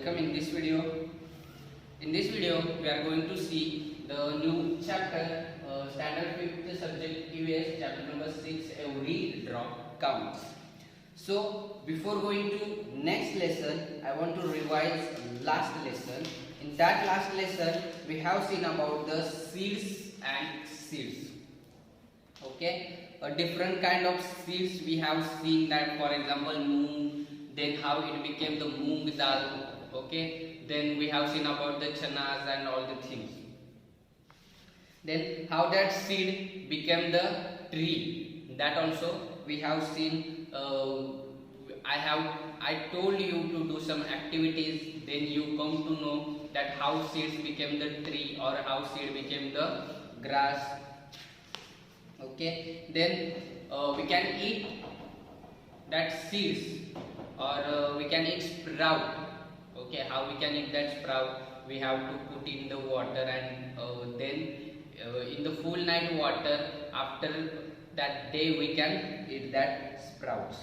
welcome in this video. In this video, we are going to see the new chapter, standard 5th subject EVS, chapter number 6, every drop counts. So, before going to next lesson, I want to revise last lesson. In that last lesson, we have seen about the seeds and seeds. Okay, a different kind of seeds we have seen that, for example, moong, then how it became the moong dal. Okay, then we have seen about the chanas and all the things. Then how that seed became the tree, that also we have seen. I told you to do some activities, then you come to know that how seeds became the tree or how seed became the grass. Okay, then we can eat that seeds or we can eat sprout. Okay, how we can eat that sprout? We have to put in the water and then in the full night water, after that day we can eat that sprouts.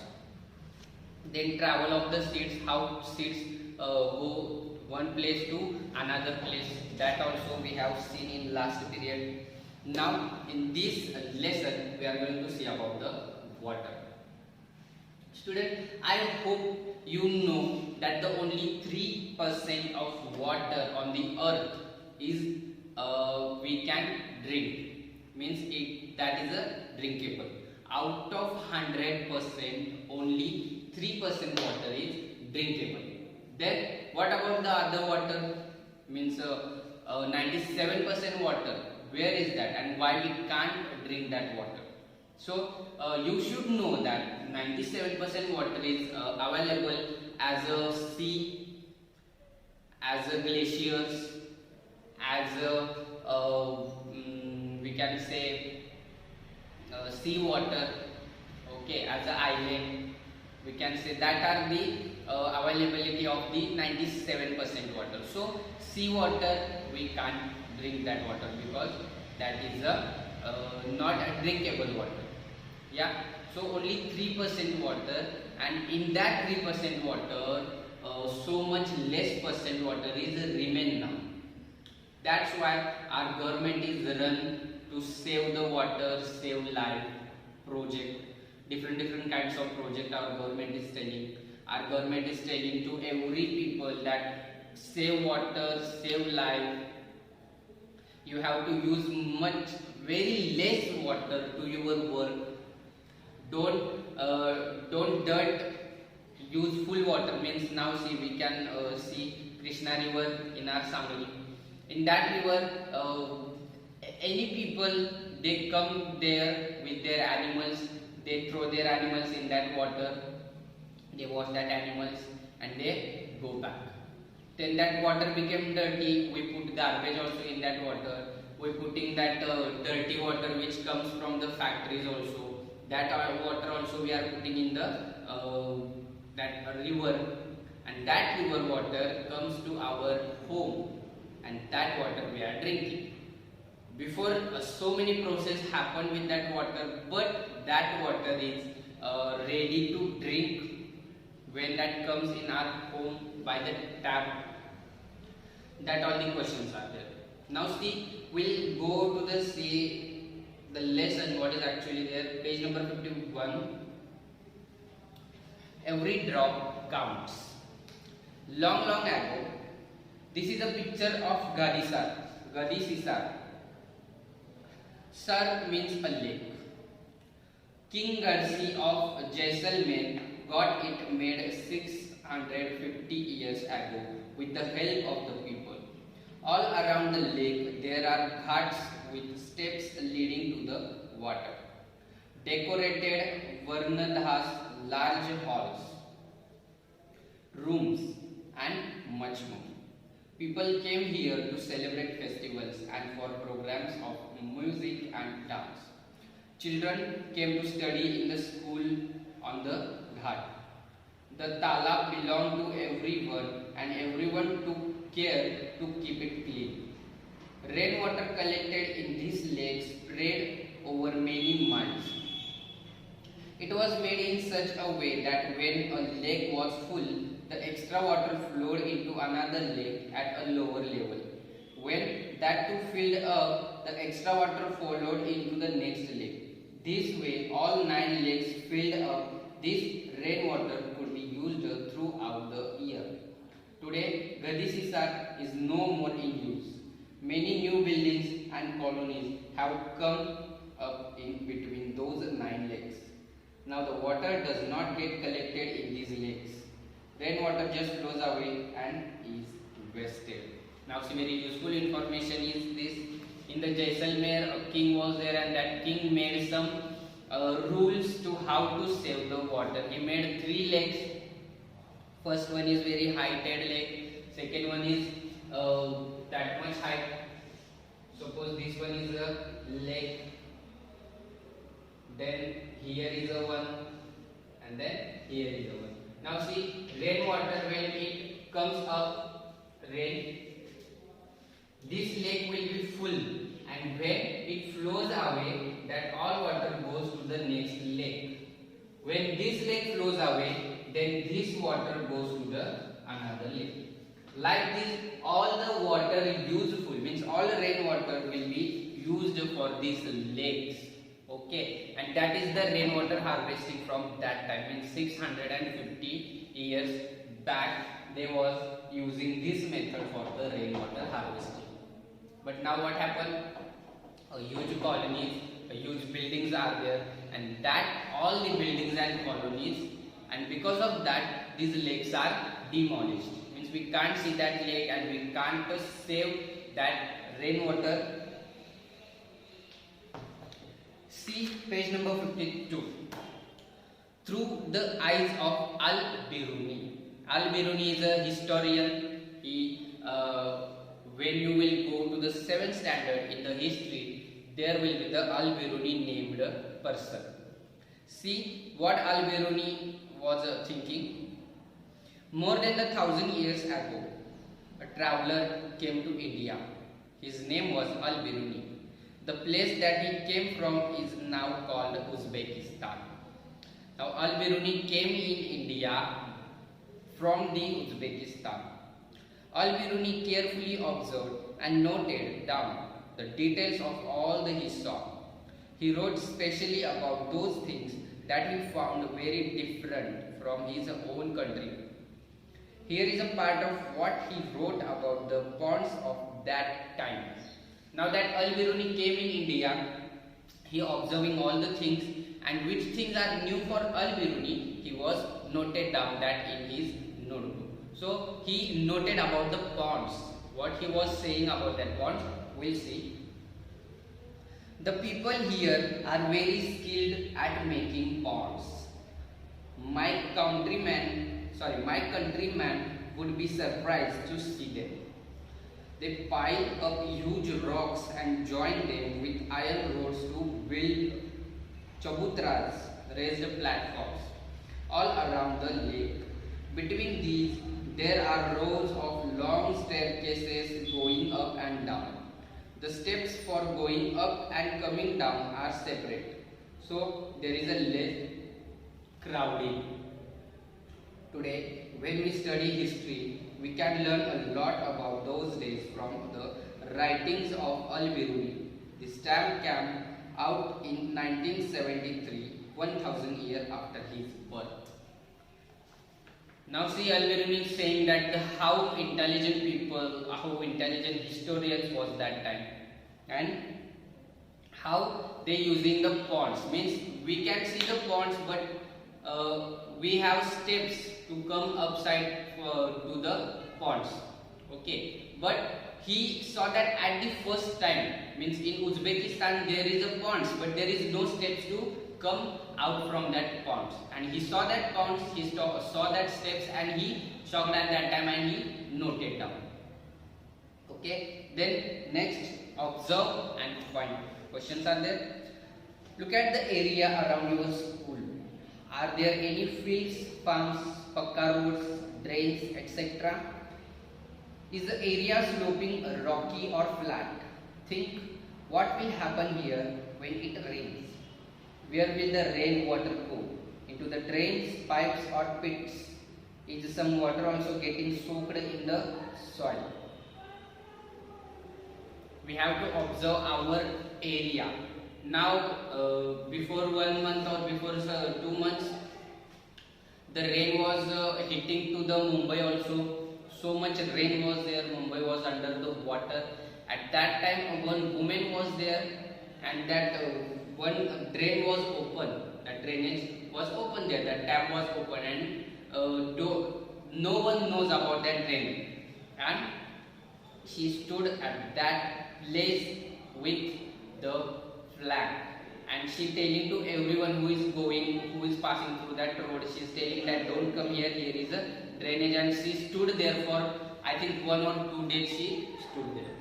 Then travel of the seeds, how seeds go one place to another place, that also we have seen in last period. Now in this lesson we are going to see about the water. Student, I hope you know that the only 3% of water on the earth is we can drink, means that is a drinkable. Out of 100%, only 3% water is drinkable. Then what about the other water? Means 97% water. Where is that, and why we can't drink that water? So you should know that 97% water is available as a sea, as a glaciers, as a we can say sea water. Okay, as an island, we can say that are the availability of the 97% water. So sea water we can't drink that water because that is not a drinkable water. Yeah, so only 3% water, and in that 3% water, so much less percent water is remain now. That's why our government is run to save the water, save life project. Different kinds of project our government is telling. Our government is telling to every people that save water, save life. You have to use very less water to your work. Don't dirt use full water. Means now see, we can see Krishna river in our Sangli. In that river, any people, they come there with their animals, they throw their animals in that water, they wash that animals and they go back. Then that water became dirty, we put garbage also in that water, we putting that dirty water which comes from the factories also, that water also we are putting in the that river, and that river water comes to our home, and that water we are drinking. Before so many process happen with that water, but that water is ready to drink when that comes in our home by the tap. That all the questions are there. Now see, we'll go to the lesson what is actually there, page number 51. Every drop counts. Long ago, this is a picture of Gadi Sar. Sar means a lake. King Garsi of Jaisalmer got it made 650 years ago with the help of the people. All around the lake there are ghats with steps leading to the water. Decorated Varnadhas, large halls, rooms and much more. People came here to celebrate festivals and for programs of music and dance. Children came to study in the school on the ghat. The talab belonged to everyone and everyone took care to keep it clean. Rainwater collected in these lakes spread over many months. It was made in such a way that when a lake was full, the extra water flowed into another lake at a lower level. When that too filled up, the extra water followed into the next lake. This way, all 9 lakes filled up. This rainwater could be used throughout the year. Today, Gadisisar is no more in use. Many new buildings and colonies have come up in between those 9 lakes. Now the water does not get collected in these lakes. Rainwater just flows away and is wasted. Now see, very useful information is this. In the Jaisalmer, a king was there, and that king made some rules to how to save the water. He made 3 lakes. First one is very heighted lake. Second one is that much height. Suppose this one is a lake. Then here is a one, and then here is a one. Now see, rainwater, when it comes up, rain, this lake will be full, and when it flows away, that all water goes to the next lake. When this lake flows away, then this water goes to the another lake. Like this, all the water is useful, means all the rainwater will be used for these lakes. Okay, and that is the rainwater harvesting from that time. Means 650 years back, they was using this method for the rainwater harvesting. But now what happened? A huge colonies, a huge buildings are there, and that all the buildings and colonies, and because of that, these lakes are demolished. Means we can't see that lake, and we can't save that rainwater. See page number 52. Through the eyes of Al-Biruni. Al-Biruni is a historian. When you will go to the 7th standard in the history, there will be the Al-Biruni named person. See what Al-Biruni was thinking. More than 1,000 years ago, a traveler came to India. His name was Al-Biruni. The place that he came from is now called Uzbekistan. Now Al-Biruni came in India from the Uzbekistan. Al-Biruni carefully observed and noted down the details of all that he saw. He wrote specially about those things that he found very different from his own country. Here is a part of what he wrote about the ponds of that time. Now that Al-Biruni came in India, he observing all the things, and which things are new for Al-Biruni, he was noted down that in his notebook. So he noted about the ponds. What he was saying about that ponds, we'll see. The people here are very skilled at making ponds. My countryman would be surprised to see them. They pile up huge rocks and join them with iron rods to build chabutras, raised platforms, all around the lake. Between these, there are rows of long staircases going up and down. The steps for going up and coming down are separate, so there is a less crowding. Today, when we study history, we can learn a lot about those days from the writings of Al-Biruni. The stamp came out in 1973, 1000 years after his birth. Now see, Al-Biruni is saying that how intelligent people, how intelligent historians was that time, and how they using the ponds. Means we can see the ponds, but we have steps to come upside to the ponds. Okay, but he saw that at the first time, means in Uzbekistan there is a ponds, but there is no steps to come out from that ponds, and he saw that ponds, he saw that steps, and he shocked at that time, and he noted down. Okay, then next, observe and find. Questions are there. Look at the area around your school. Are there any fields, farms, pakka roads, drains, etc.? Is the area sloping, rocky or flat? Think what will happen here when it rains. Where will the rain water go? Into the drains, pipes or pits? is some water also getting soaked in the soil. We have to observe our area. Now before 1 month or before 2 months, the rain was hitting to the Mumbai also. So much rain was there, Mumbai was under the water. At that time one woman was there, and that one drain was open, that drainage was open there, that tap was open, and no one knows about that drain, and she stood at that place with the flag, and she telling to everyone who is going, who is passing through that road, she is telling that don't come here, here is a drainage. And she stood there for I think 1 or 2 days, she stood there.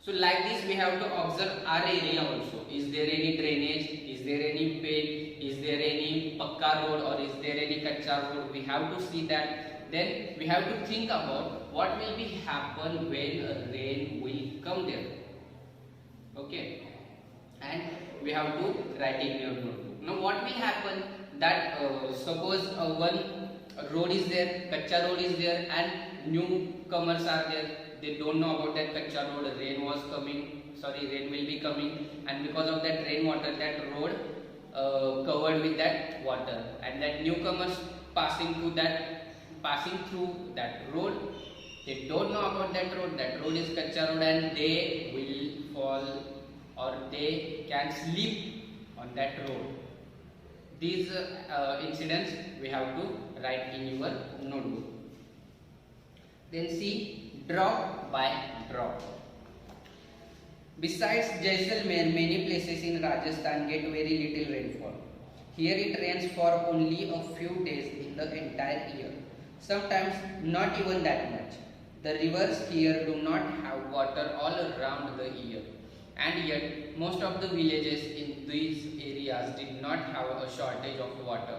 So like this we have to observe our area also. Is there any drainage, is there any pit, is there any pakka road, or is there any kacha road? We have to see that. Then we have to think about what will be happen when rain will come there. Okay, and we have to write in your notebook. Now what will happen, that suppose one road is there, kacha road is there, and newcomers are there. They don't know about that kacha road. Rain was coming, rain will be coming, and because of that rainwater, that road covered with that water, and that newcomers passing through that road, they don't know about that road. That road is kacha road, and they will fall, or they can sleep on that road. These incidents we have to write in your notebook. Then see, drop by drop. Besides Jaisalmer, many places in Rajasthan get very little rainfall. Here it rains for only a few days in the entire year. Sometimes not even that much. The rivers here do not have water all around the year. And yet, most of the villages in these areas did not have a shortage of water.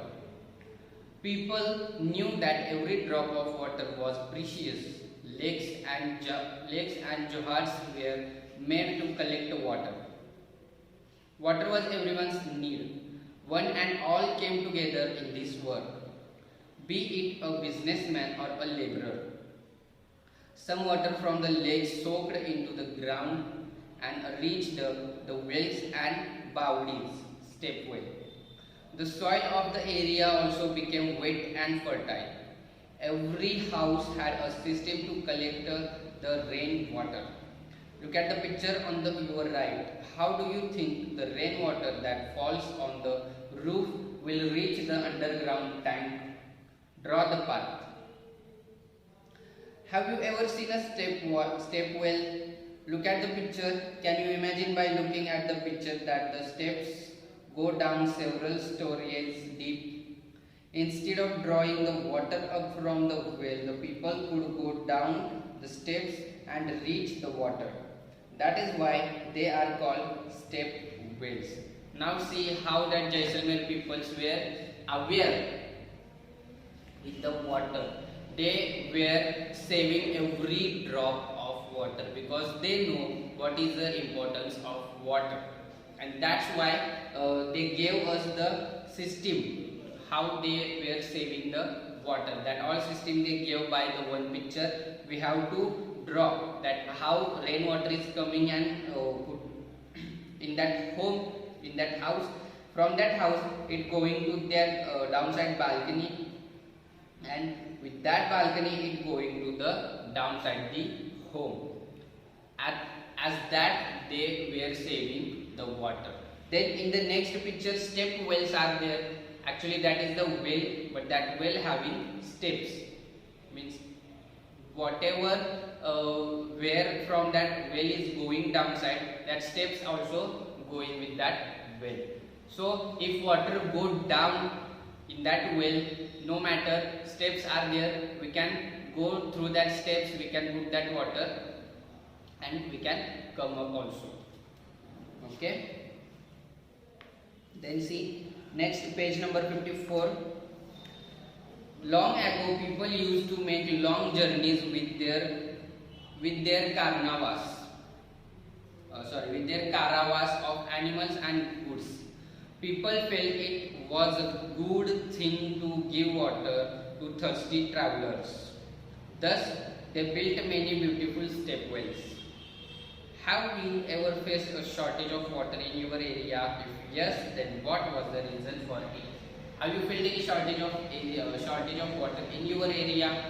People knew that every drop of water was precious. Lakes and johars were made to collect water. Water was everyone's need. One and all came together in this work, be it a businessman or a laborer. Some water from the lakes soaked into the ground and reached the wells and bawdis, step well. The soil of the area also became wet and fertile. Every house had a system to collect the rain water. Look at the picture on your right. How do you think the rainwater that falls on the roof will reach the underground tank? Draw the path. Have you ever seen a step well? Look at the picture. Can you imagine by looking at the picture that the steps go down several stories deep? Instead of drawing the water up from the well, the people could go down the steps and reach the water. That is why they are called step wells. Now see how that Jaisalmer peoples were aware with the water. They were saving every drop of water because they know what is the importance of water. And that's why they gave us the system, how they were saving the water. That all system they gave by the one picture. We have to draw that how rainwater is coming and put in that home, in that house. From that house it going to that downside balcony, and with that balcony it going to the downside the home. As that they were saving the water. Then in the next picture, step wells are there. Actually that is the well, but that well having steps, means whatever where from that well is going downside, that steps also going with that well. So if water go down in that well, no matter steps are there, we can go through that steps, we can put that water, and we can come up also. Okay. Then see next, page number 54. Long ago, people used to make long journeys with their caravans of animals and goods. People felt it was a good thing to give water to thirsty travelers. Thus, they built many beautiful stepwells. Have you ever faced a shortage of water in your area? If yes, then what was the reason for it? Have you felt any shortage of water in your area?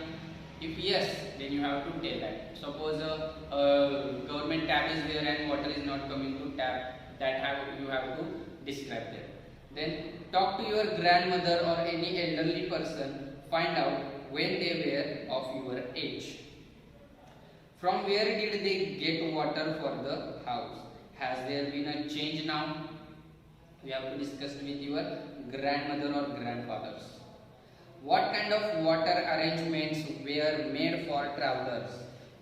If yes, then you have to tell that. Suppose a government tap is there and water is not coming to tap, you have to describe that. Then talk to your grandmother or any elderly person. Find out when they were of your age. From where did they get water for the house? Has there been a change now? We have to discuss with your grandmother or grandfathers. What kind of water arrangements were made for travelers?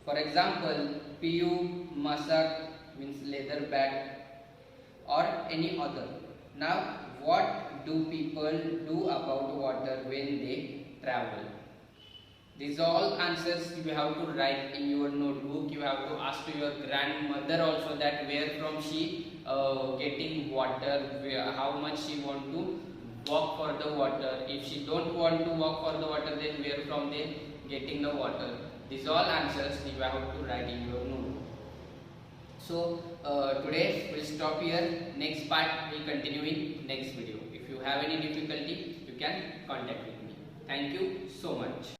For example, PU, masak means leather bag or any other. Now, what do people do about water when they travel? These all answers you have to write in your notebook. You have to ask to your grandmother also that where from she getting water, how much she want to walk for the water. If she don't want to walk for the water, then where from they getting the water. These all answers you have to write in your notebook. So today we'll stop here. Next part we'll continue in next video. If you have any difficulty, you can contact with me. Thank you so much.